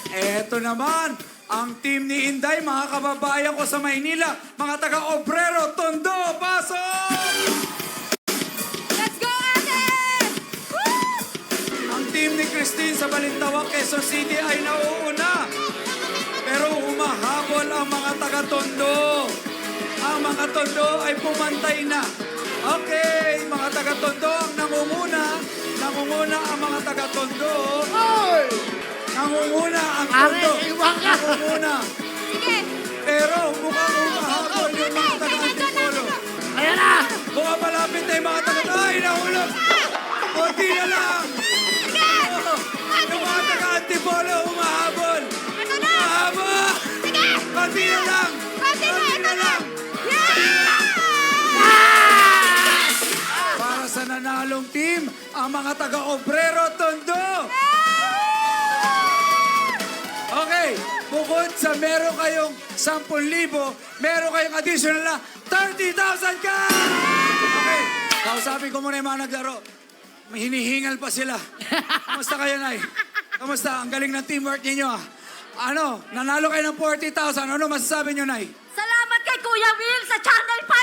Eto naman, ang team ni Inday, mga kababayan ko sa Maynila, mga taga-Obrero, Tondo, pasok! Let's go, ate! Woo! Ang team ni Christine sa Balintawak, Quezon City ay nauuna. Pero humahabol ang mga taga-Tondo. Ang mga Tondo ay pumantay na. Okay, mga taga-Tondo ang nangunguna. Nangunguna ang mga taga-Tondo. Nangunguna ang Tondo. Nangunguna. Sige! Pero mukhang humahabol yung mga taga-Antipolo. Ayan na! Mukhang malapit na yung mga taga-Tondo. Ay, nahulog! Kunti na lang! Sige! Yung mga taga-Antipolo humahabol. Ito na! Humahabol! Sige! Kunti na lang! Pati na! Kunti Ito na na! lang! Yeah! Para sa nanalong team, ang mga taga-Obrero Tondo. Okay, bukod sa meron kayong 10,000, meron kayong additional na 30,000 ka! Okay, kausapin ko muna yung mga naglaro. May hinihingal pa sila. Kamusta kayo, Nay? Kamusta? Ang galing ng teamwork ninyo, ah. Ano, nanalo kayo ng 40,000. Ano masasabi nyo, Nay? Salamat kay Kuya Will sa Channel 5!